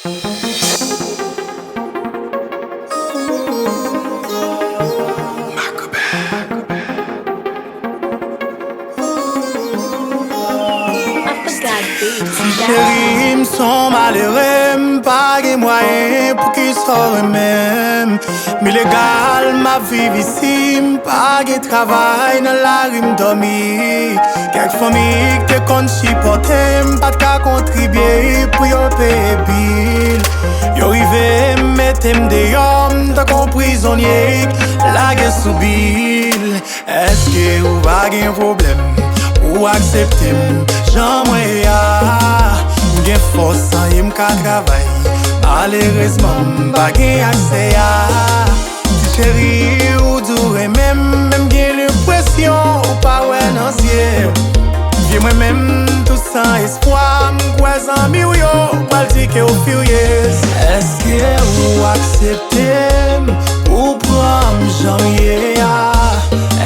Chérie, m'son malheureux, m'pas de moyens pour qu'il soit même. M'illégal, ma vie ici, m'pas de travail dans la rue m'dormi. Quelques familles te compte supporter, m'pas de qu'à contribuer pour yon payer bill. Yo rive, mette m'dehors, m'ta qu'on prisonnier, la guerre sous bill. Est-ce que ou pas un problème? Ou accepter Janm gen force sans y m'ka travail. Malheureusement m'pa gen accès à. Si chérie ou dure même gen l'impression ou pas ouais nan ciel. Vie moi-même tout sans espoir, m'kwe zanmi ou yo pral di ke ou furious. Est-ce que ou accepter ou prendre Janm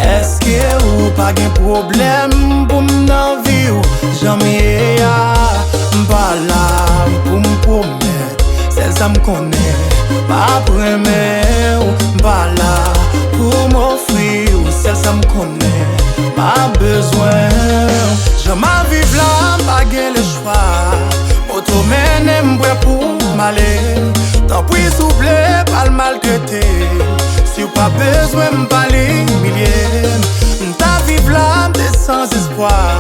Est-ce que ou pas gen problème pour m'nan vie ou Janm m'pas là pour m'promettre, celle ça m'connait, Apre m'pas là pour m'offrir, celle ça m'connait, m'a besoin. Janm vive là, m'pas gen le choix, auto mène m'prêt pour m'aller. Tant pis souple, pas le maltraiter. Si ou pas besoin m'parler millier, m'ta vive là, m'te sans espoir.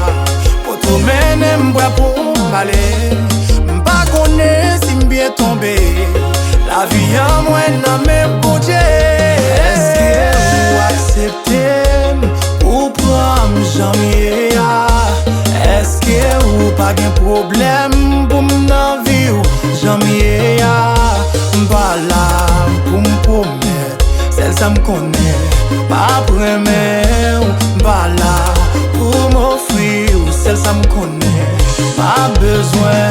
Auto mène m'prêt pour m'aller. M'pas connaît si m'bien tombé. La vie en moi n'a même pas Dieu. Est-ce que vous acceptez ou prendre Janm Est-ce que ou pas de problème pour m'nan vie ou Janm m'pas là pour m'promettre, celle ça m'connait, Apre m'pas là pour m'offrir, celle ça m'connait, m'a besoin.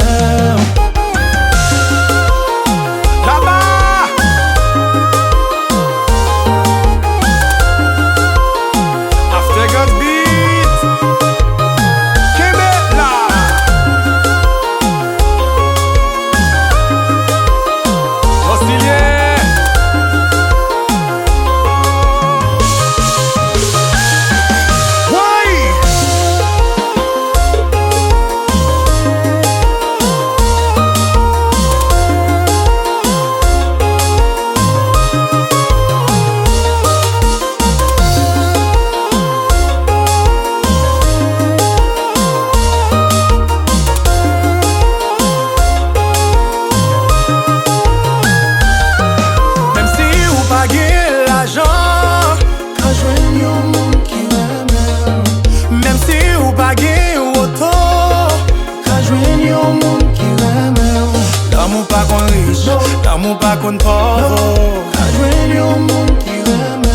L'amour pas qu'on pauvre, ka yon moun ki reme.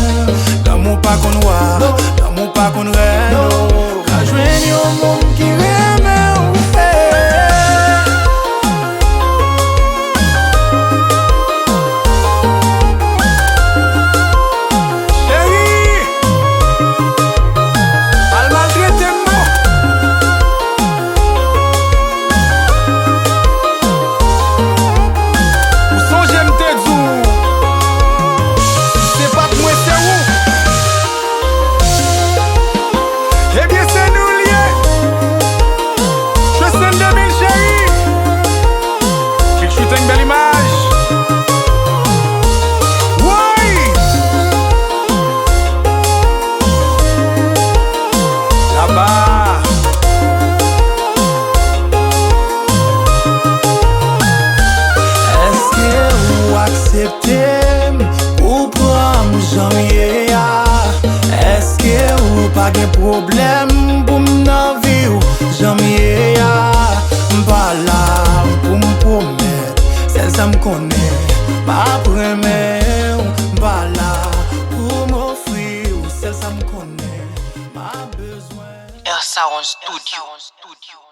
L'amour pas qu'on noir, l'amour pas qu'on reno, ka yon moun ki reme. Chérie, al maltraite moi. Ou prendre Janm Est-ce que ou pas de problème pour m'nan vie ou Janm m'pas là pour m'promettre, celle ça m'connait, Apre m'pas là pour m'offrir, celle ça m'connait, m'a besoin. HaitianHitssong Studio.